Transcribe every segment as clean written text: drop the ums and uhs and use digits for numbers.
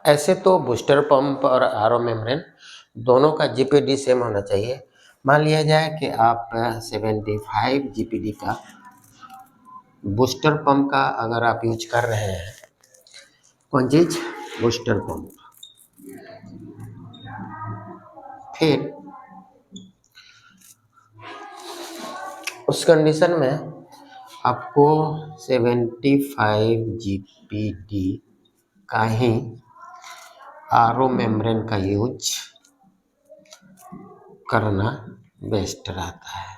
ऐसे तो booster pump और आरओ मेम्ब्रेन दोनों का जीपीडी सेम होना चाहिए। मान लिया जाए कि आप 75 जीपीडी का बूस्टर पंप का अगर आप यूज कर रहे हैं, कौन चीज, बूस्टर पंप, फिर उस कंडीशन में आपको 75 जीपीडी का ही आरओ मेम्ब्रेन का यूज करना बेस्ट रहता है।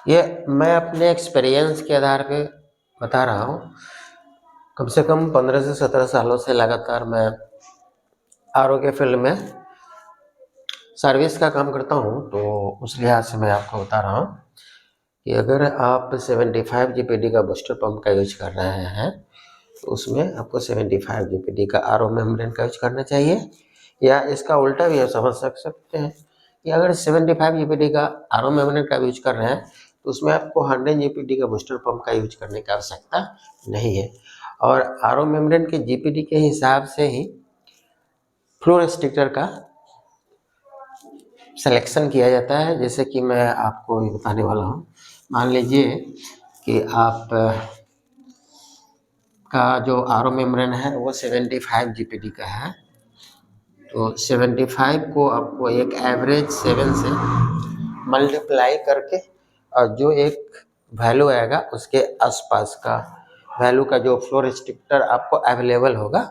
ये मैं अपने एक्सपीरियंस के आधार पे बता रहा हूँ। कम से कम 15 से 17 सालों से लगातार मैं आरओ के फील्ड में सर्विस का काम करता हूँ, तो उस लिहाज से मैं आपको बता रहा हूँ कि अगर आप 75 जीपीडी का बूस्टर पंप का यूज कर रहे हैं तो उसमें आपको 75 जीपीडी का आरओ मेम्ब्रेन का यूज करना चाहिए, या इसका उल्टा भी आप समझ सकते हैं कि अगर 75 जीपीडी का आरओ मेम्ब्रेन का यूज कर रहे हैं तो उसमें आपको 100 जीपीडी का बूस्टर पंप का यूज करने की आवश्यकता नहीं है। और आरओ मेम्ब्रेन के जीपीडी के हिसाब से ही फ्लो रेस्ट्रिक्टर का सिलेक्शन किया जाता है। जैसे कि मैं आपको ये बताने वाला हूँ, मान लीजिए कि आप का जो आरओ मेम्ब्रेन है वो 75 जीपीडी का है, तो 75 को आपको एक एवरेज 7 से मल्टीप्लाई करके और जो एक वैल्यू आएगा उसके आसपास का वैल्यू का जो फ्लो रेस्ट्रिक्टर आपको अवेलेबल होगा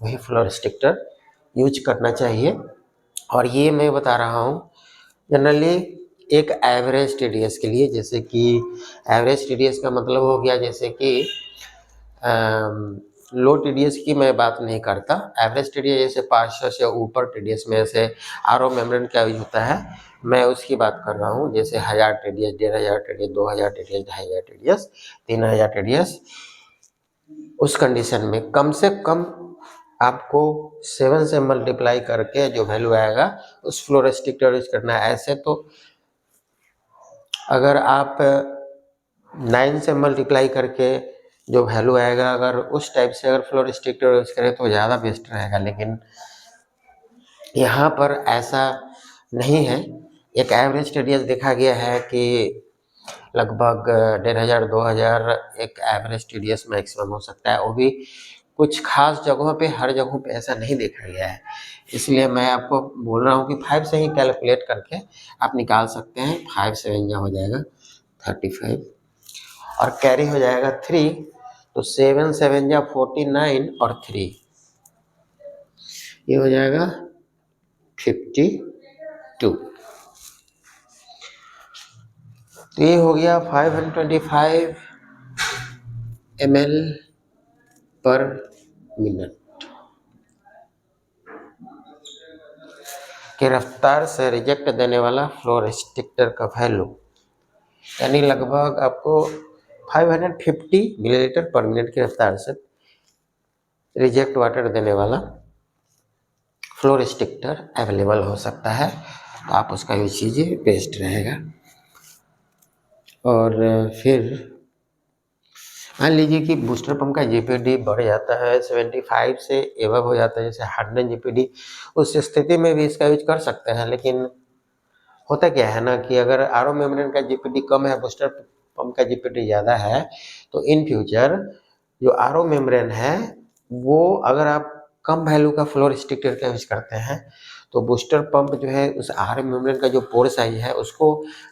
वही फ्लो रेस्ट्रिक्टर यूज करना चाहिए। और ये मैं बता रहा हूँ जनरली एक एवरेज टीडीएस के लिए। जैसे कि एवरेज टीडीएस का मतलब हो गया, जैसे कि लो टीडीएस की मैं बात नहीं करता, एवरेज टीडीएस जैसे 500 से ऊपर टीडीएस में से आरओ मेम्ब्रेन का यूज होता है, मैं उसकी बात कर रहा हूँ। जैसे 1000 TDS, 1500 TDS, 2000 TDS, 2500 TDS, 3000 TDS, उस कंडीशन में कम से कम आपको 7 से मल्टीप्लाई करके जो वैल्यू आएगा उस फ्लो रेस्ट्रिक्टर यूज करना है। ऐसे तो अगर आप 9 से मल्टीप्लाई करके जो वैल्यू आएगा, अगर उस टाइप से अगर फ्लो रेस्ट्रिक्टर यूज करें तो ज़्यादा बेस्ट रहेगा, लेकिन यहाँ पर ऐसा नहीं है। एक एवरेज टीडीएस देखा गया है कि लगभग 1500 2000 एक एवरेज टीडीएस मैक्सिमम हो सकता है, वो भी कुछ खास जगहों पे, हर जगहों पे ऐसा नहीं देखा गया है। इसलिए मैं आपको बोल रहा हूँ कि 5 से ही कैलकुलेट करके आप निकाल सकते हैं। 5 7 जा हो जाएगा 35 और कैरी हो जाएगा 3, तो 7 7 जा 49 और 3 ये हो जाएगा 52। तो ये हो गया 525 ml पर मिनट की रफ्तार से रिजेक्ट देने वाला फ्लो रेस्ट्रिक्टर का वैल्यू, यानी लगभग आपको 550 मिलीलीटर पर मिनट की रफ्तार से रिजेक्ट वाटर देने वाला फ्लो रेस्ट्रिक्टर अवेलेबल हो सकता है, तो आप उसका यूज कीजिए, बेस्ट रहेगा। और फिर मान लीजिए कि बूस्टर पंप का जीपीडी बढ़ जाता है, 75 से एबव हो जाता है, जैसे 100 जीपीडी, उस स्थिति में भी इसका यूज कर सकते हैं। लेकिन होता क्या है ना कि अगर आरओ मेम्ब्रेन का जीपीडी कम है, बूस्टर पंप का जीपीडी ज़्यादा है, तो इन फ्यूचर जो आरओ मेम्ब्रेन है वो अगर आप कम वैल्यू का फ्लो रेस्ट्रिक्टर का यूज करते हैं तो बूस्टर पंप जो है उस आरओ मेम्ब्रेन का जो पोर साइज है उसको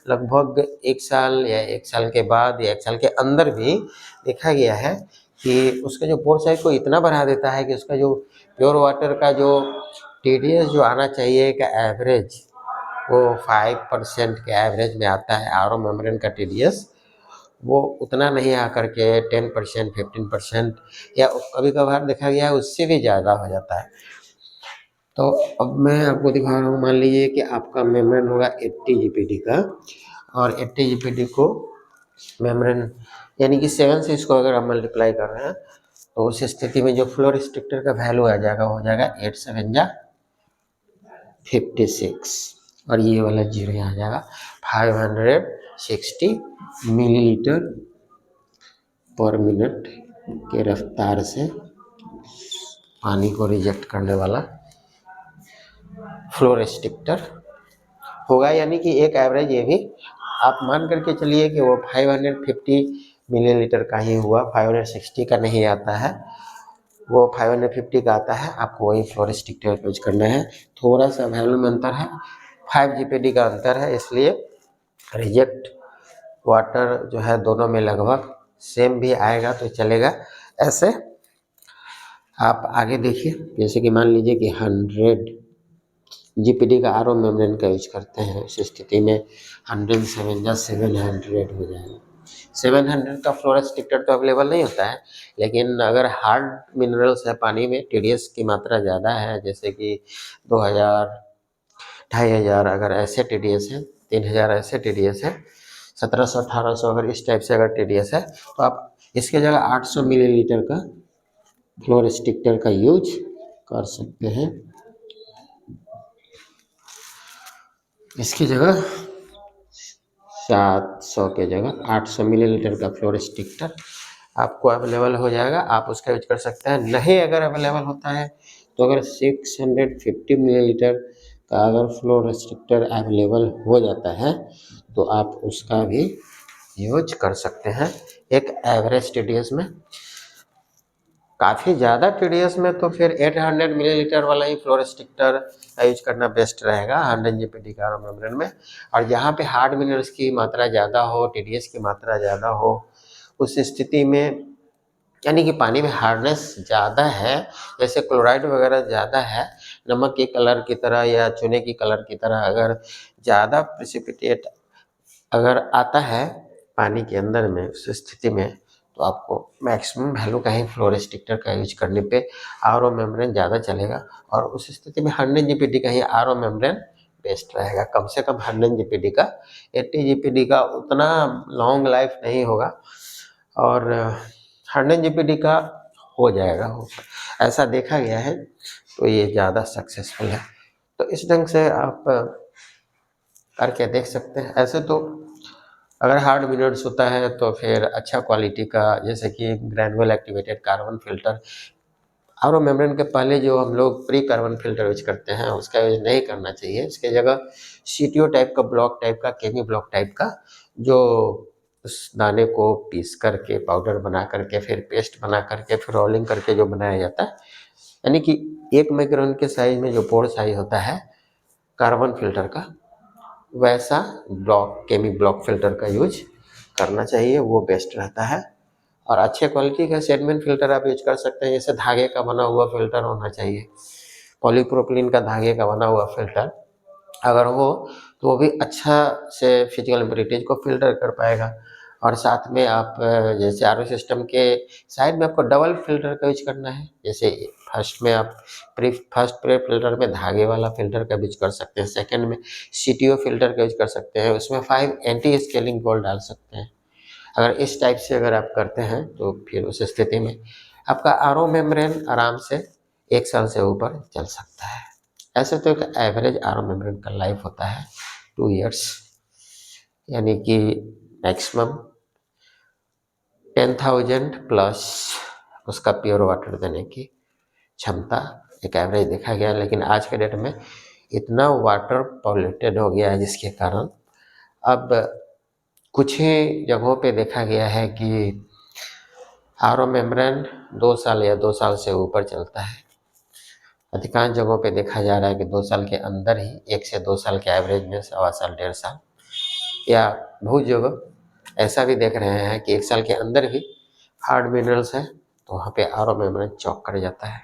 लगभग 1 साल या 1 साल के बाद या 1 साल के अंदर भी देखा गया है कि उसका जो पोर साइज को इतना बढ़ा देता है कि उसका जो प्योर वाटर का जो टीडीएस जो आना चाहिए का एवरेज वो 5% के एवरेज में आता है। आरओ मेम्ब्रेन का टीडीएस वो उतना नहीं आकर के 10% 15% या कभी कभार देखा गया है उससे भी ज़्यादा हो जाता है। तो अब मैं आपको दिखा रहा हूँ, मान लीजिए कि आपका मेम्ब्रेन होगा 80 जीपीडी का, और 80 जीपीडी को मेम्ब्रेन यानी कि 7 से इसको अगर आप मल्टीप्लाई कर रहे हैं तो उस स्थिति में जो फ्लो रेस्ट्रिक्टर का वैल्यू आ जाएगा हो जाएगा 8 7 जा 56 और ये वाला 0 यहाँ आ जाएगा 560 मिलीलीटर पर मिनट के रफ्तार से पानी को रिजेक्ट करने वाला फ्लो रेस्ट्रिक्टर होगा, यानी कि एक एवरेज ये भी आप मान करके चलिए कि वो 550 मिलीलीटर का ही हुआ, 560 का नहीं आता है, वो 550 का आता है। आपको वही फ्लो रेस्ट्रिक्टर यूज करना है। थोड़ा सा वैल्यू में अंतर है, 5 GPD का अंतर है, इसलिए रिजेक्ट वाटर जो है दोनों में लगभग सेम भी आएगा तो चलेगा। ऐसे आप आगे देखिए, जैसे कि मान लीजिए कि 100 GPD का आरओ मेम्ब्रेन का यूज करते हैं, इस स्थिति में 107 या 700 हो जाएगा। 700 का फ्लो रेस्ट्रिक्टर तो अवेलेबल नहीं होता है, लेकिन अगर हार्ड मिनरल्स है पानी में, TDS की मात्रा ज़्यादा है, जैसे कि 2000 2500 अगर ऐसे TDS है, 3000 ऐसे TDS है, 1700 1800 अगर इस टाइप से अगर TDS है, तो आप इसके जगह 800 मिलीलीटर का फ्लो रेस्ट्रिक्टर का यूज कर सकते हैं। इसकी जगह 700 के जगह 800 मिलीलीटर का फ्लो रेस्ट्रिक्टर आपको अवेलेबल हो जाएगा, आप उसका यूज कर सकते हैं। नहीं अगर अवेलेबल होता है तो अगर 650 मिलीलीटर का अगर फ्लो रेस्ट्रिक्टर अवेलेबल हो जाता है तो आप उसका भी यूज कर सकते हैं एक एवरेज TDS में। काफ़ी ज़्यादा TDS में तो फिर 800 मिलीलीटर वाला ही फ्लो रेस्ट्रिक्टर यूज करना बेस्ट रहेगा 100 GPD का आरओ मेम्ब्रेन में। और जहाँ पे हार्ड मिनरल्स की मात्रा ज़्यादा हो, TDS की मात्रा ज़्यादा हो, उस स्थिति में यानी कि पानी में हार्डनेस ज़्यादा है, जैसे क्लोराइड वगैरह ज़्यादा है, नमक के कलर की तरह या चूने की कलर की तरह अगर ज़्यादा प्रेसिपिटेट अगर आता है पानी के अंदर में, उस स्थिति में तो आपको मैक्सिमम वैल्यू का ही फ्लो रेस्ट्रिक्टर का यूज करने पे आरओ मेम्ब्रेन ज़्यादा चलेगा। और उस स्थिति में 100 GPD का ही आरओ मेम्ब्रेन बेस्ट रहेगा, कम से कम 100 GPD का। 80 GPD का उतना लॉन्ग लाइफ नहीं होगा और 100 GPD का हो जाएगा, ऐसा देखा गया है, तो ये ज़्यादा सक्सेसफुल है। तो इस ढंग से आप करके देख सकते हैं। ऐसे तो अगर हार्ड मिनरल्स होता है तो फिर अच्छा क्वालिटी का, जैसे कि granular activated carbon filter, RO membrane के पहले जो हम लोग प्री कार्बन फिल्टर यूज करते हैं उसका यूज नहीं करना चाहिए। इसके जगह CTO टाइप का, ब्लॉक टाइप का, केमी ब्लॉक टाइप का, जो उस दाने को पीस करके पाउडर बना करके फिर पेस्ट बना करके फिर रोलिंग करके जो बनाया जाता है, यानी कि 1 माइक्रोन के साइज में जो पोर साइज होता है कार्बन फिल्टर का, वैसा ब्लॉक केमी ब्लॉक फिल्टर का यूज करना चाहिए, वो बेस्ट रहता है। और अच्छे क्वालिटी का सेडमेंट फिल्टर आप यूज कर सकते हैं, जैसे धागे का बना हुआ फिल्टर होना चाहिए, पॉलीप्रोपिलीन का धागे का बना हुआ फिल्टर अगर हो तो वो भी अच्छा से फिजिकल इम्प्योरिटीज को फिल्टर कर पाएगा। और साथ में आप जैसे आरओ सिस्टम के साइड में आपको डबल फिल्टर का यूज करना है, जैसे फर्स्ट में आप फर्स्ट प्री फिल्टर में धागे वाला फिल्टर का यूज कर सकते हैं, सेकंड में CTO फिल्टर का यूज कर सकते हैं, उसमें 5 एंटी स्केलिंग बॉल डाल सकते हैं। अगर इस टाइप से अगर आप करते हैं तो फिर उस स्थिति में आपका आरओ मेम्ब्रेन आराम से 1 साल से ऊपर चल सकता है। ऐसे तो एक एवरेज आरओ मेम्ब्रेन का लाइफ होता है 2 इयर्स, यानी कि मैक्सिमम 10,000 प्लस उसका प्योर वाटर देने की क्षमता एक एवरेज देखा गया। लेकिन आज के डेट में इतना वाटर पॉल्यूटेड हो गया है जिसके कारण अब कुछ ही जगहों पे देखा गया है कि आरओ मेम्ब्रेन 2 साल या 2 साल से ऊपर चलता है। अधिकांश जगहों पे देखा जा रहा है कि 2 साल के अंदर ही 1 से 2 साल के एवरेज में 1.25 साल 1.5 साल, या बहुत जगह ऐसा भी देख रहे हैं कि 1 साल के अंदर भी हार्ड मिनरल्स है तो वहाँ पे आरओ मेम्ब्रेन चॉक कर जाता है।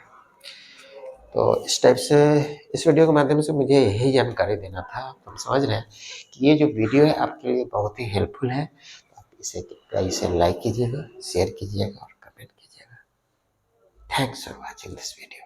तो इस टाइप से इस वीडियो के माध्यम से मुझे यही जानकारी देना था। हम समझ रहे हैं कि ये जो वीडियो है आपके लिए बहुत ही हेल्पफुल है, तो आप इसे लाइक कीजिएगा, शेयर कीजिएगा और कमेंट कीजिएगा। Thanks for watching this video.